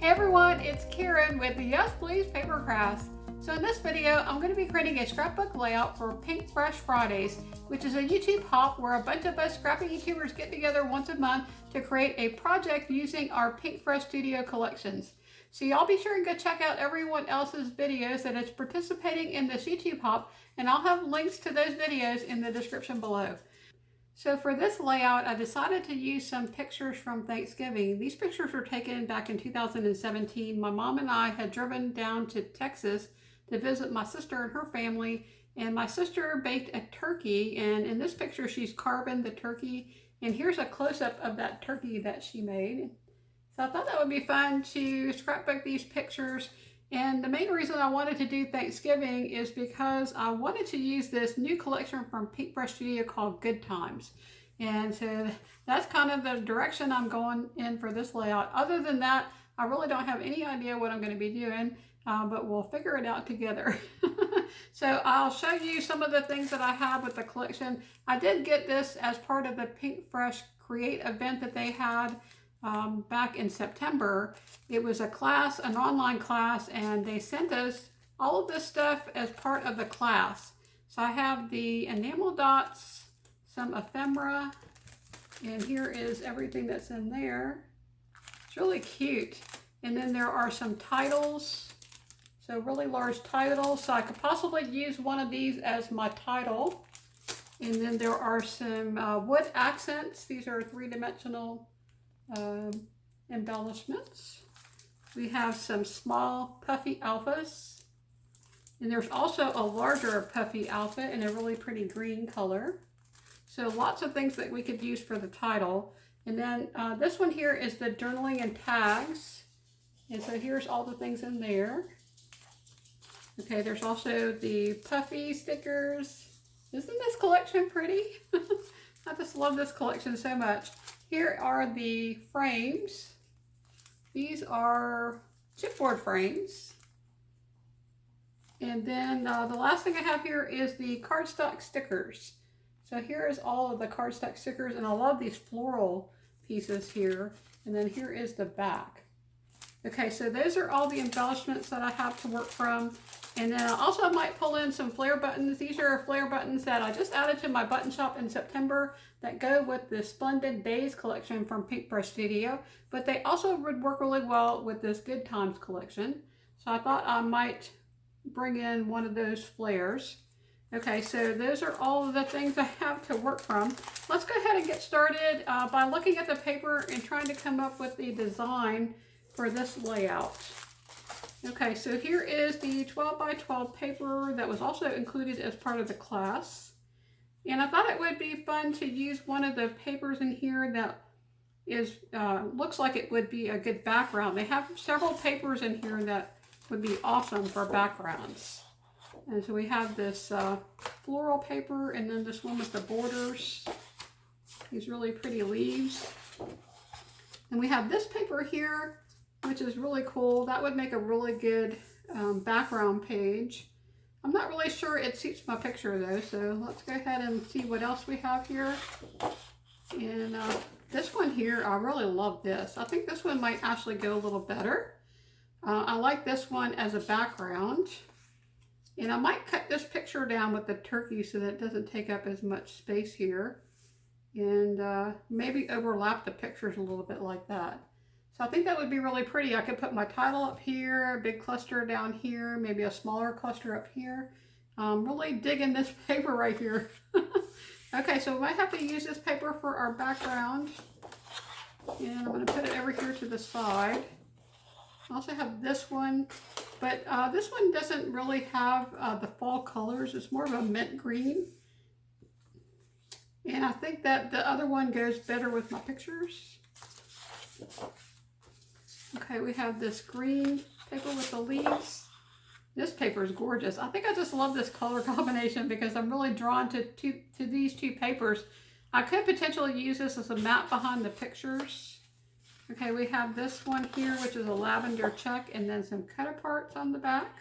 Hey everyone, it's Karen with the Yes Please Paper Crafts. So in this video, I'm going to be creating a scrapbook layout for Pinkfresh Fridays, which is a YouTube hop where a bunch of us scrappy YouTubers get together once a month to create a project using our Pinkfresh Studio collections. So y'all be sure and go check out everyone else's videos that is participating in this YouTube hop, and I'll have links to those videos in the description below. So for this layout, I decided to use some pictures from Thanksgiving. These pictures were taken back in 2017. My mom and I had driven down to Texas to visit my sister and her family, and my sister baked a turkey, and in this picture she's carving the turkey, and here's a close-up of that turkey that she made. So I thought that would be fun to scrapbook these pictures. And the main reason I wanted to do Thanksgiving is because I wanted to use this new collection from Pinkfresh Studio called Good Times. And so that's kind of the direction I'm going in for this layout. Other than that, I really don't have any idea what I'm going to be doing, but we'll figure it out together. So I'll show you some of the things that I have with the collection. I did get this as part of the Pinkfresh Create event that they had back in September. It was a class, an online class, and they sent us all of this stuff as part of the class. So I have the enamel dots, some ephemera, and here is everything that's in there. It's really cute. And then there are some titles, so really large titles. So I could possibly use one of these as my title. And then there are some wood accents. These are three-dimensional embellishments. We have some small 𝗵𝗶𝗀𝗋𝗋s, and there's also a larger 𝗵𝗶𝗀𝗋𝗋 in a really pretty green color. So lots of things that we could use for the title. And then this one here is the journaling and tags, and so here's all the things in there. Okay, there's also the puffy stickers. Isn't this collection pretty? I just love this collection so much. Here are the frames. These are chipboard frames. And then the last thing I have here is the cardstock stickers. So here is all of the cardstock stickers, and I love these floral pieces here. And then here is the back. Okay, so those are all the embellishments that I have to work from. And then I also might pull in some flare buttons. These are flare buttons that I just added to my button shop in September that go with the Splendid Days collection from Pinkfresh Studio, but they also would work really well with this Good Times collection. So I thought I might bring in one of those flares. Okay, so those are all of the things I have to work from. Let's go ahead and get started by looking at the paper and trying to come up with the design for this layout. Okay, so here is the 12 by 12 paper that was also included as part of the class. And I thought it would be fun to use one of the papers in here that is looks like it would be a good background. They have several papers in here that would be awesome for backgrounds. And so we have this floral paper, and then this one with the borders, these really pretty leaves. And we have this paper here, which is really cool. That would make a really good background page. I'm not really sure it suits my picture though, so let's go ahead and see what else we have here. And this one here, I really love this. I think this one might actually go a little better. I like this one as a background. And I might cut this picture down with the turkey so that it doesn't take up as much space here. And maybe overlap the pictures a little bit like that. So I think that would be really pretty. I could put my title up here, a big cluster down here, maybe a smaller cluster up here. Really digging this paper right here. Okay, so we might have to use this paper for our background. And I'm going to put it over here to the side. I also have this one, but this one doesn't really have the fall colors. It's more of a mint green. And I think that the other one goes better with my pictures. Okay, we have this green paper with the leaves. This paper is gorgeous. I think I just love this color combination because I'm really drawn to these two papers. I could potentially use this as a map behind the pictures. Okay, we have this one here, which is a lavender check, and then some cut aparts on the back.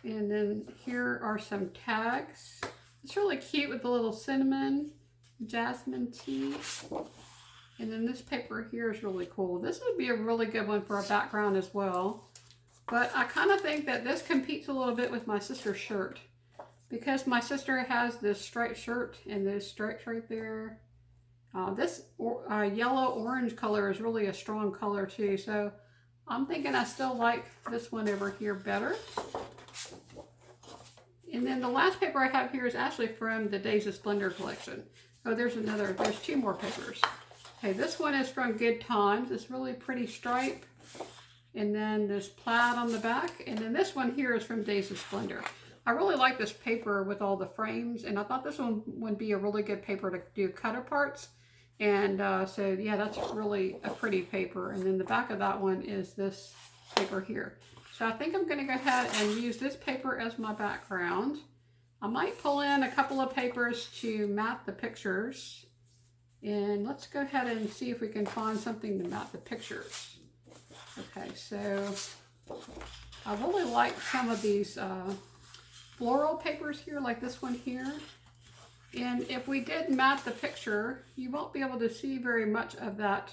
And then here are some tags. It's really cute with the little cinnamon, jasmine tea. And then this paper here is really cool. This would be a really good one for a background as well. But I kind of think that this competes a little bit with my sister's shirt. Because my sister has this striped shirt and those stripes right there. This yellow-orange color is really a strong color too. So I'm thinking I still like this one over here better. And then the last paper I have here is actually from the Days of Splendor collection. Oh, there's two more papers. Okay, this one is from Good Times. It's really pretty stripe. And then there's plaid on the back. And then this one here is from Days of Splendor. I really like this paper with all the frames. And I thought this one would be a really good paper to do cutter parts. And so, yeah, that's really a pretty paper. And then the back of that one is this paper here. So I think I'm going to go ahead and use this paper as my background. I might pull in a couple of papers to mat the pictures. And let's go ahead and see if we can find something to mat the pictures. Okay, so I really like some of these floral papers here, like this one here. And if we did mat the picture, you won't be able to see very much of that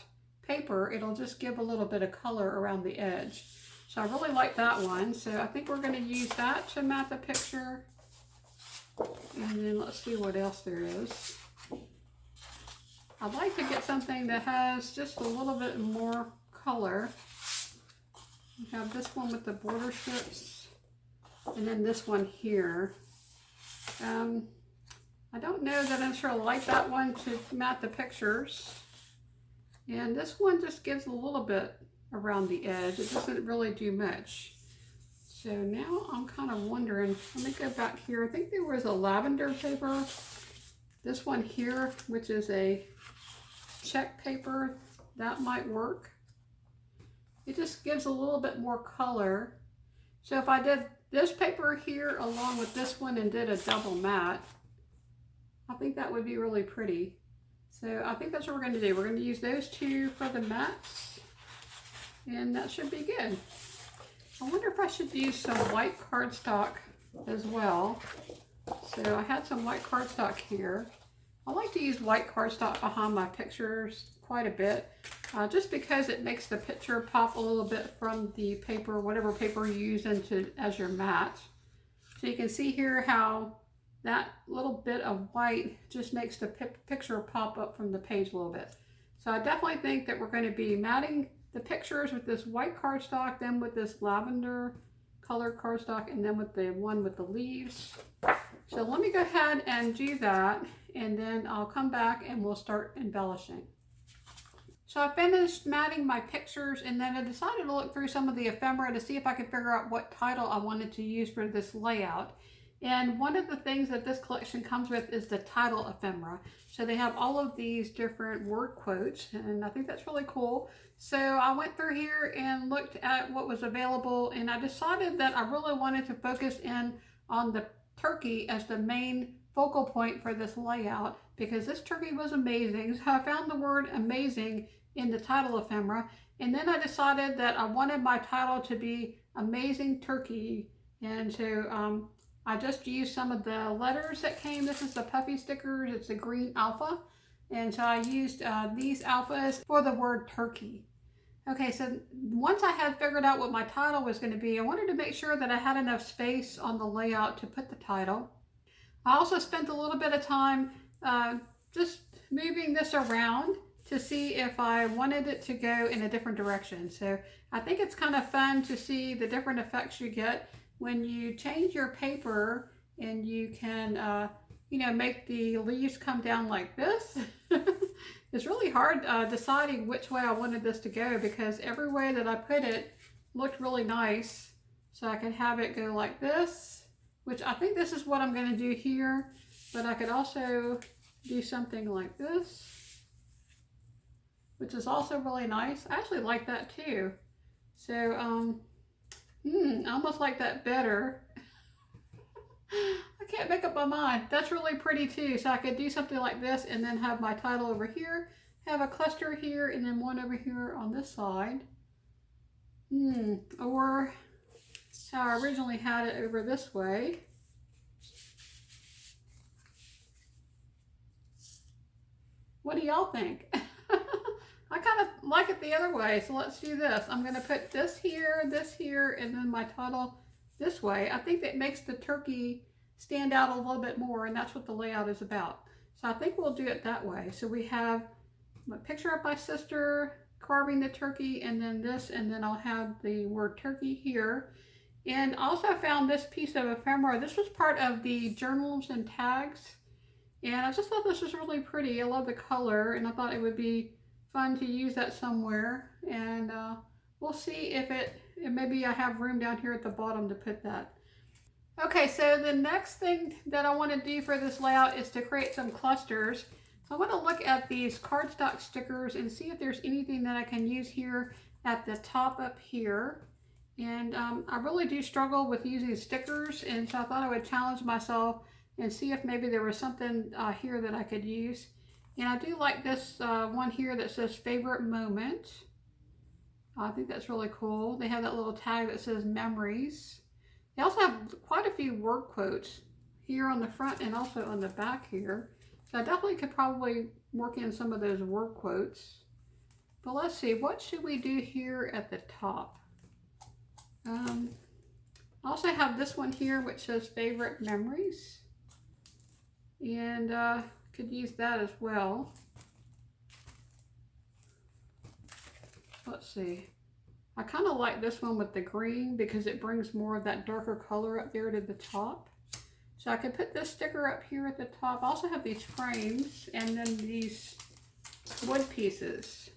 paper. It'll just give a little bit of color around the edge. So I really like that one. So I think we're going to use that to mat the picture. And then let's see what else there is. I'd like to get something that has just a little bit more color. We have this one with the border strips, and then this one here. I don't know that I'm sure I like that one to mat the pictures. And this one just gives a little bit around the edge. It doesn't really do much. So now I'm kind of wondering, let me go back here. I think there was a lavender paper. This one here, which is a check paper, that might work. It just gives a little bit more color. So if I did this paper here along with this one and did a double mat, I think that would be really pretty. So I think that's what we're going to do. We're going to use those two for the mats, and that should be good. I wonder if I should use some white cardstock as well. So I had some white cardstock here. I like to use white cardstock behind my pictures quite a bit, just because it makes the picture pop a little bit from the paper, whatever paper you use as your mat. So you can see here how that little bit of white just makes the picture pop up from the page a little bit. So I definitely think that we're going to be matting the pictures with this white cardstock, then with this lavender colored cardstock, and then with the one with the leaves. So let me go ahead and do that, and then I'll come back and we'll start embellishing. So I finished matting my pictures, and then I decided to look through some of the ephemera to see if I could figure out what title I wanted to use for this layout. And one of the things that this collection comes with is the title ephemera. So they have all of these different word quotes, and I think that's really cool. So I went through here and looked at what was available, and I decided that I really wanted to focus in on the turkey as the main focal point for this layout, because this turkey was amazing. So I found the word amazing in the title ephemera, and then I decided that I wanted my title to be Amazing Turkey. And so I just used some of the letters that came. This is the puffy stickers. It's a green alpha. And so I used these alphas for the word turkey. Okay, so once I had figured out what my title was going to be, I wanted to make sure that I had enough space on the layout to put the title. I also spent a little bit of time just moving this around to see if I wanted it to go in a different direction. So I think it's kind of fun to see the different effects you get when you change your paper, and you can, you know, make the leaves come down like this. It's really hard deciding which way I wanted this to go, because every way that I put it looked really nice. So I could have it go like this, which I think this is what I'm going to do here, but I could also do something like this, which is also really nice. I actually like that too. So, I almost like that better. I can't make up my mind. That's really pretty too. So I could do something like this and then have my title over here, have a cluster here, and then one over here on this side. Or how I originally had it over this way. What do y'all think? kind of like it the other way, so let's do this. I'm going to put this here, and then my title this way. I think that makes the turkey stand out a little bit more, and that's what the layout is about. So I think we'll do it that way. So we have a picture of my sister carving the turkey, and then this, and then I'll have the word turkey here. And also found this piece of ephemera. This was part of the journals and tags, and I just thought this was really pretty. I love the color, and I thought it would be fun to use that somewhere. And we'll see if maybe I have room down here at the bottom to put that. Okay, so the next thing that I want to do for this layout is to create some clusters. So I want to look at these cardstock stickers and see if there's anything that I can use here at the top up here. And I really do struggle with using stickers, and so I thought I would challenge myself and see if maybe there was something here that I could use. And I do like this one here that says favorite moment. I think that's really cool. They have that little tag that says memories. They also have quite a few word quotes here on the front and also on the back here. So I definitely could probably work in some of those word quotes. But let's see, what should we do here at the top? I also have this one here which says favorite memories. And could use that as well. Let's see. I kind of like this one with the green because it brings more of that darker color up there to the top. So I could put this sticker up here at the top. I also have these frames and then these wood pieces.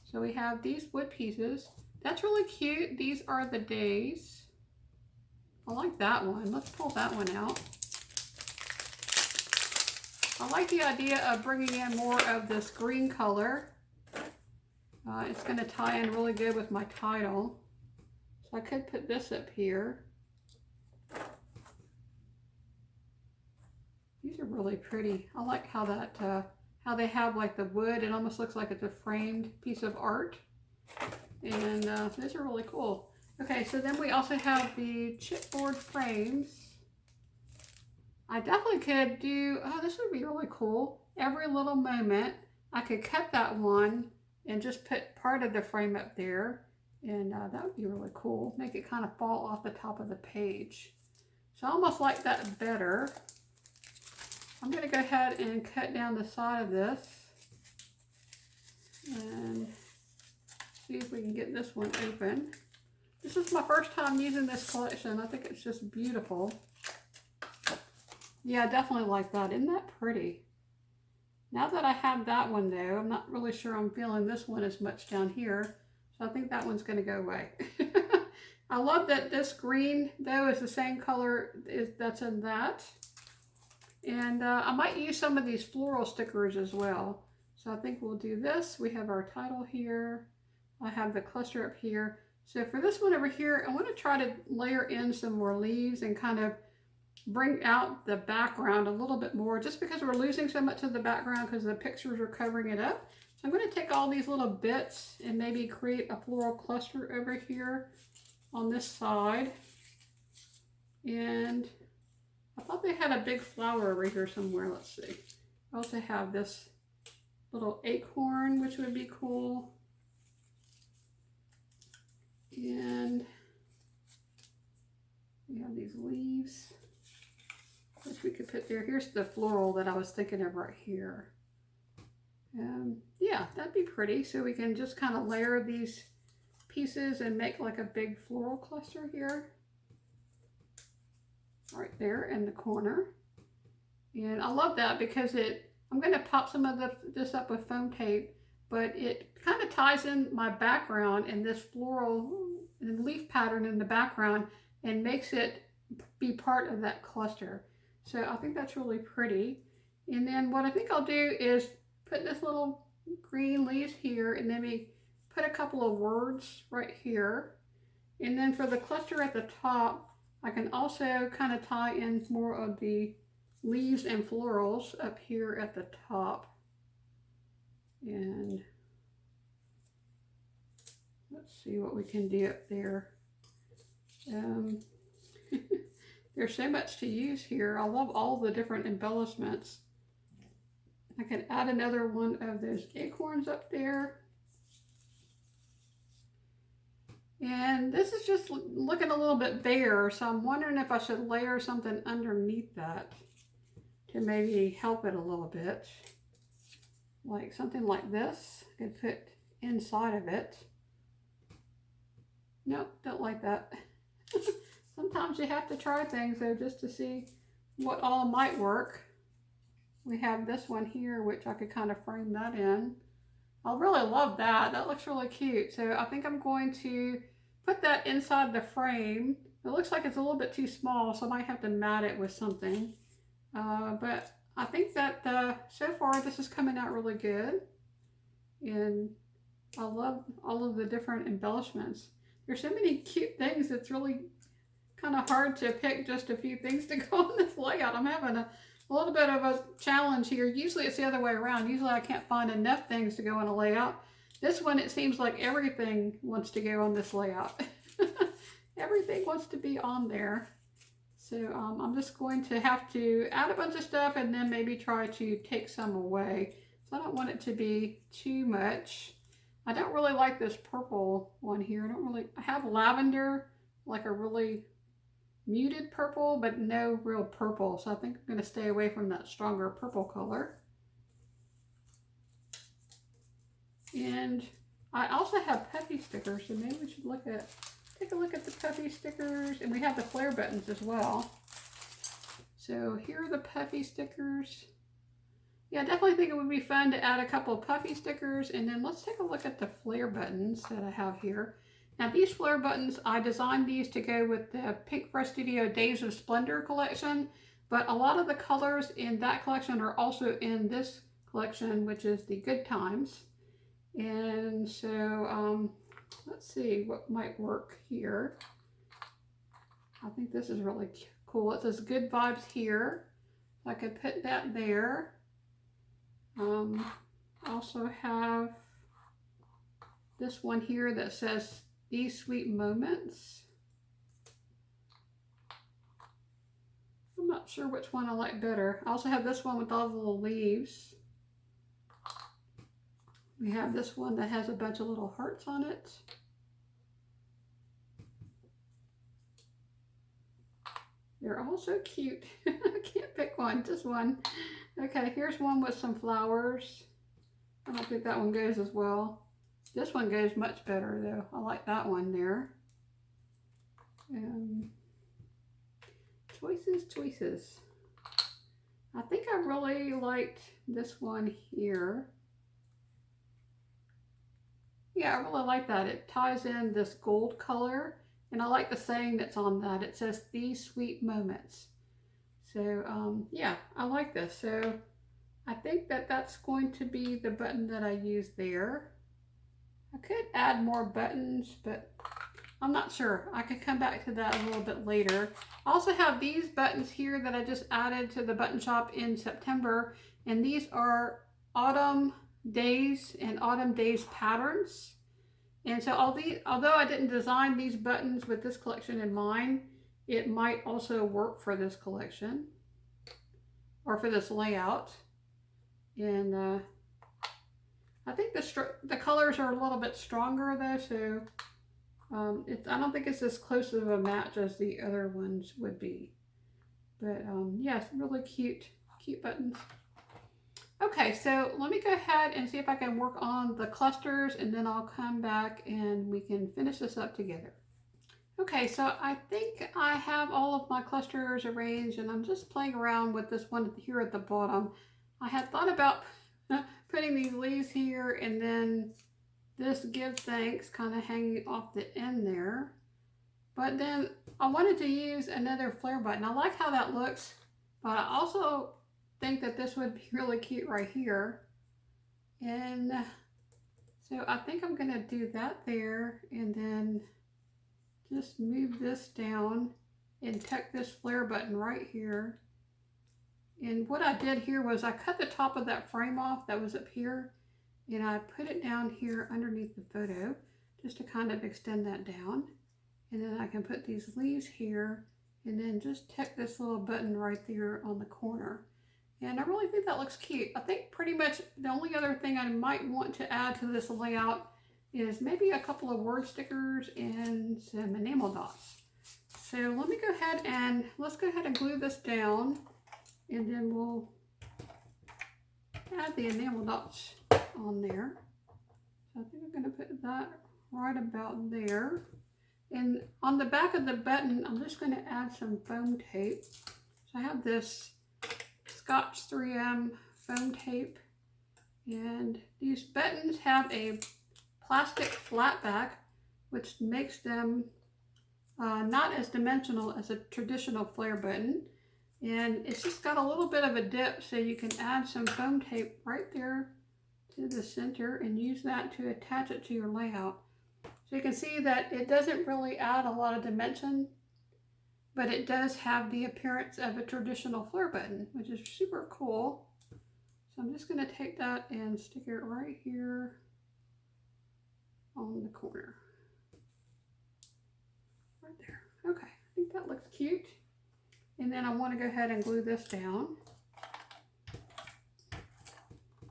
So we have these wood pieces. That's really cute. These are the days. I like that one. Let's pull that one out. I like the idea of bringing in more of this green color. It's going to tie in really good with my title. So I could put this up here. These are really pretty. I like how that, how they have like the wood. It almost looks like it's a framed piece of art. And these are really cool. Okay, so then we also have the chipboard frames. I definitely could do, oh, this would be really cool. Every little moment, I could cut that one and just put part of the frame up there. And that would be really cool. Make it kind of fall off the top of the page. So I almost like that better. I'm going to go ahead and cut down the side of this. And see if we can get this one open. This is my first time using this collection. I think it's just beautiful. Yeah, I definitely like that. Isn't that pretty? Now that I have that one though, I'm not really sure I'm feeling this one as much down here. So I think that one's going to go away. I love that this green though is the same color that's in that. And I might use some of these floral stickers as well. So I think we'll do this. We have our title here. I have the cluster up here. So for this one over here, I want to try to layer in some more leaves and kind of bring out the background a little bit more, just because we're losing so much of the background because the pictures are covering it up. So I'm going to take all these little bits and maybe create a floral cluster over here on this side. And I thought they had a big flower over here somewhere. Let's see. I also have this little acorn, which would be cool. And we have these leaves, which we could put there. Here's the floral that I was thinking of right here. Yeah, that'd be pretty. So we can just kind of layer these pieces and make like a big floral cluster here. Right there in the corner. And I love that because I'm going to pop some of this up with foam tape, but it kind of ties in my background and this floral and leaf pattern in the background and makes it be part of that cluster. So I think that's really pretty. And then what I think I'll do is put this little green leaves here and then we put a couple of words right here. And then for the cluster at the top, I can also kind of tie in more of the leaves and florals up here at the top. And let's see what we can do up there. There's so much to use here. I love all the different embellishments. I could add another one of those acorns up there. And this is just looking a little bit bare, so I'm wondering if I should layer something underneath that to maybe help it a little bit. Like something like this, I could put inside of it. Nope, don't like that. Sometimes you have to try things though just to see what all might work. We have this one here, which I could kind of frame that in. I really love that. That looks really cute. So I think I'm going to put that inside the frame. It looks like it's a little bit too small, so I might have to mat it with something. But I think that so far this is coming out really good. And I love all of the different embellishments. There's so many cute things. It's really kind of hard to pick just a few things to go on this layout. I'm having a little bit of a challenge here. Usually it's the other way around. Usually I can't find enough things to go on a layout. This one, it seems like everything wants to go on this layout. Everything wants to be on there. So I'm just going to have to add a bunch of stuff and then maybe try to take some away. So I don't want it to be too much. I don't really like this purple one here. I have lavender, like a really muted purple, but no real purple. So I think I'm going to stay away from that stronger purple color. And I also have puffy stickers, so maybe we should take a look at the puffy stickers. And we have the flare buttons as well. So here are the puffy stickers. Yeah, I definitely think it would be fun to add a couple of puffy stickers. And then let's take a look at the flare buttons that I have here. Now these flare buttons, I designed these to go with the Pinkfresh Studio Days of Splendor collection, but a lot of the colors in that collection are also in this collection, which is the Good Times. And so let's see what might work here. I think this is really cool. It says Good Vibes here. I could put that there. Also have this one here that says These Sweet Moments. I'm not sure which one I like better. I also have this one with all the little leaves. We have this one that has a bunch of little hearts on it. They're all so cute. I can't pick one, just one. Okay, here's one with some flowers. I don't think that one goes as well. This one goes much better though. I like that one there. Choices. I think I really liked this one here. Yeah, I really like that. It ties in this gold color, and I like the saying that's on that. It says These Sweet Moments. So yeah, I like this. So I think that that's going to be the button that I use there. I could add more buttons, but I'm not sure. I could come back to that a little bit later. I also have these buttons here that I just added to the button shop in September, and these are Autumn Days and Autumn Days patterns. And so although I didn't design these buttons with this collection in mind, it might also work for this collection or for this layout. And I think the colors are a little bit stronger though, so I don't think it's as close of a match as the other ones would be. But yes, really cute buttons. Okay, so let me go ahead and see if I can work on the clusters, and then I'll come back and we can finish this up together. Okay, so I think I have all of my clusters arranged, and I'm just playing around with this one here at the bottom. I had thought about putting these leaves here and then this Give Thanks kind of hanging off the end there. But then I wanted to use another flare button. I like how that looks, but I also think that this would be really cute right here. And so I think I'm gonna do that there, and then just move this down and tuck this flare button right here. And what I did here was I cut the top of that frame off that was up here, and I put it down here underneath the photo just to kind of extend that down. And then I can put these leaves here and then just tuck this little button right there on the corner. And I really think that looks cute. I think pretty much the only other thing I might want to add to this layout is maybe a couple of word stickers and some enamel dots. So let me go ahead and let's go ahead and glue this down, and then we'll add the enamel dots on there. So I think I'm going to put that right about there. And on the back of the button, I'm just going to add some foam tape. So I have this Scotch 3M foam tape, and these buttons have a plastic flat back, which makes them not as dimensional as a traditional flare button. And it's just got a little bit of a dip, so you can add some foam tape right there to the center and use that to attach it to your layout. So you can see that it doesn't really add a lot of dimension, but it does have the appearance of a traditional flare button, which is super cool. So I'm just going to take that and stick it right here on the corner. Right there. Okay, I think that looks cute. And then I want to go ahead and glue this down.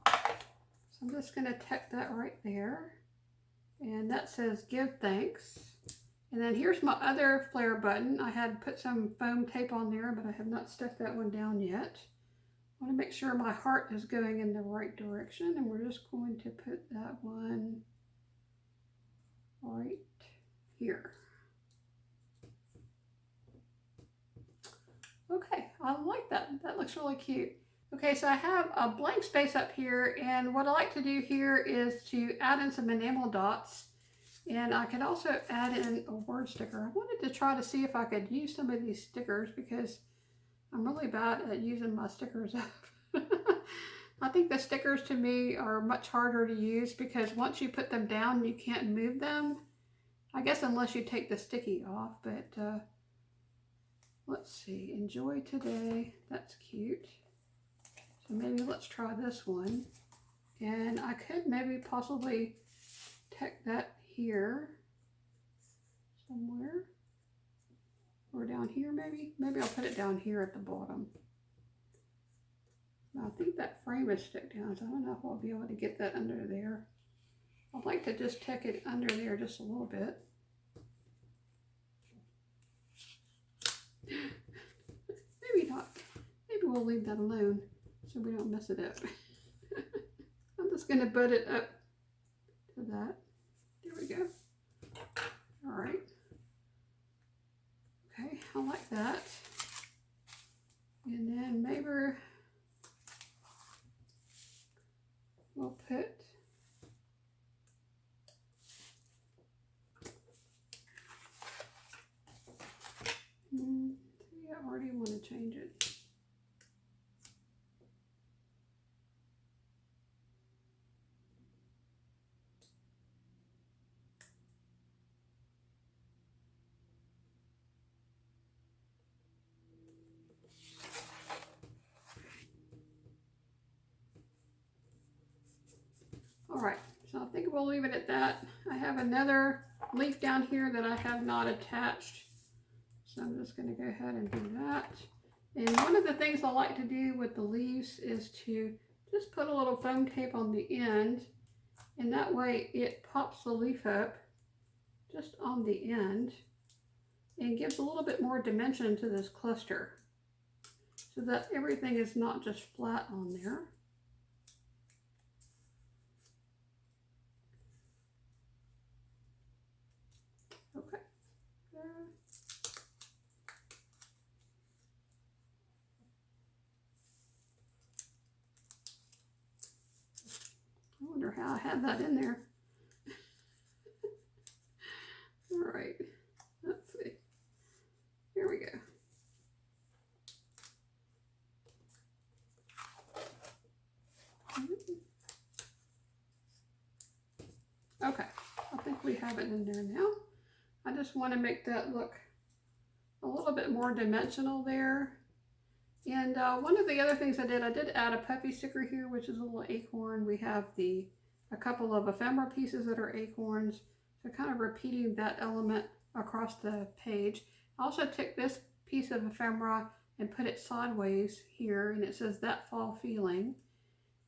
So I'm just going to tack that right there. And that says "Give Thanks." And then here's my other flare button. I had put some foam tape on there, but I have not stuck that one down yet. I want to make sure my heart is going in the right direction, and we're just going to put that one right here. Okay, I like that. That looks really cute. Okay, so I have a blank space up here, and what I like to do here is to add in some enamel dots, and I could also add in a word sticker. I wanted to try to see if I could use some of these stickers because I'm really bad at using my stickers up. I think the stickers to me are much harder to use because once you put them down, you can't move them. I guess unless you take the sticky off, but let's see, enjoy today. That's cute. So maybe let's try this one. And I could maybe possibly tack that here somewhere. Or down here maybe. Maybe I'll put it down here at the bottom. I think that frame is stuck down, so I don't know if I'll be able to get that under there. I'd like to just tack it under there just a little bit. Maybe not. Maybe we'll leave that alone so we don't mess it up. I'm just going to butt it up to that. There we go. All right. Okay, I like that. And then maybe we'll put I already want to change it. All right, so I think we'll leave it at that. I have another leaf down here that I have not attached. So I'm just going to go ahead and do that. And one of the things I like to do with the leaves is to just put a little foam tape on the end, and that way it pops the leaf up just on the end and gives a little bit more dimension to this cluster so that everything is not just flat on there. Okay. I wonder how I had that in there. All right, let's see. Here we go. Okay, I think we have it in there now. I just want to make that look a little bit more dimensional there. And one of the other things I did add a puppy sticker here, which is a little acorn. We have a couple of ephemera pieces that are acorns, so kind of repeating that element across the page. I also took this piece of ephemera and put it sideways here, and it says "That Fall Feeling."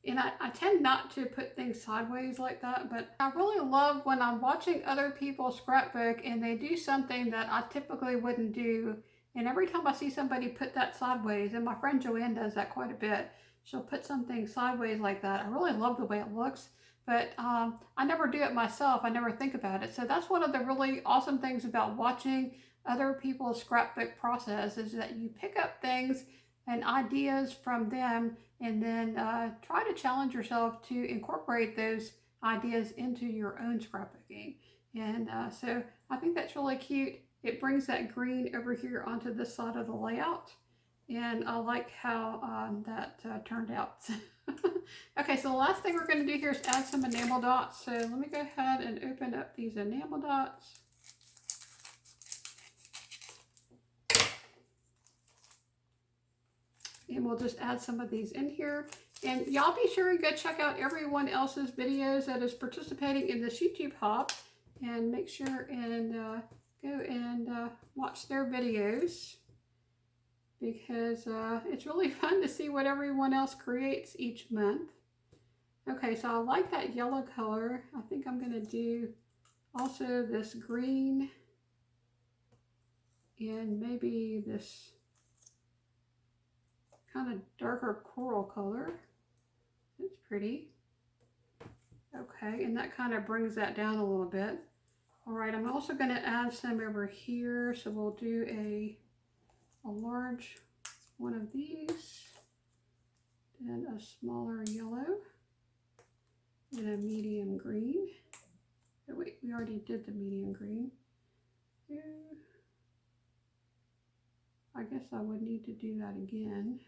And I tend not to put things sideways like that, but I really love when I'm watching other people scrapbook and they do something that I typically wouldn't do. And every time I see somebody put that sideways, and my friend Joanne does that quite a bit, she'll put something sideways like that. I really love the way it looks, but I never do it myself. I never think about it. So that's one of the really awesome things about watching other people's scrapbook process, is that you pick up things and ideas from them, and then try to challenge yourself to incorporate those ideas into your own scrapbooking. And so I think that's really cute. It brings that green over here onto this side of the layout, and I like how that turned out. Okay, so the last thing we're going to do here is add some enamel dots. So let me go ahead and open up these enamel dots. And we'll just add some of these in here. And y'all be sure and go check out everyone else's videos that is participating in the YouTube Hop, and make sure and go and watch their videos, because it's really fun to see what everyone else creates each month. Okay, so I like that yellow color. I think I'm going to do also this green and maybe this kind of darker coral color. It's pretty. Okay, and that kind of brings that down a little bit. All right, I'm also going to add some over here. So we'll do a large one of these, and a smaller yellow, and a medium green. Oh, wait, we already did the medium green. I guess I would need to do that again.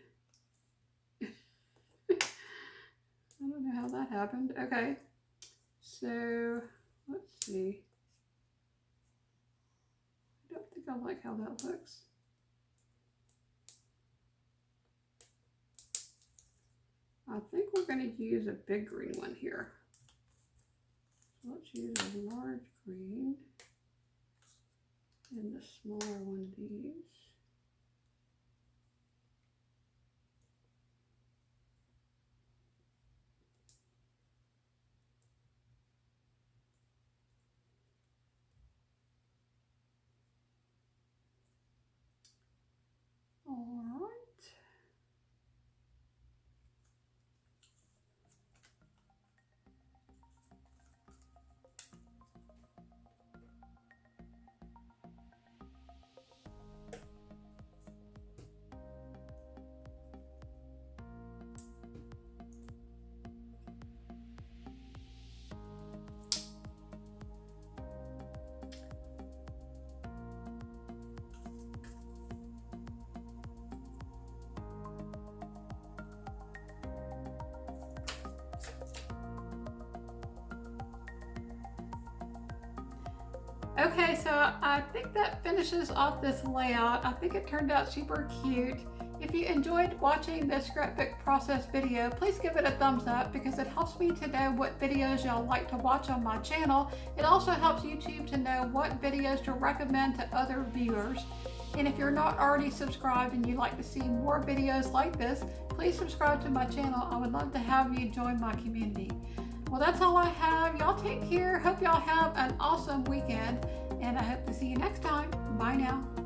I don't know how that happened. Okay, so let's see. I don't think I like how that looks. I think we're going to use a big green one here. So let's use a large green and the smaller one of these. All right. Okay, so I think that finishes off this layout. I think it turned out super cute. If you enjoyed watching this scrapbook process video, please give it a thumbs up, because it helps me to know what videos y'all like to watch on my channel. It also helps YouTube to know what videos to recommend to other viewers. And if you're not already subscribed and you'd like to see more videos like this, please subscribe to my channel. I would love to have you join my community. Well, that's all I have. Y'all take care. Hope y'all have an awesome weekend, and I hope to see you next time. Bye now.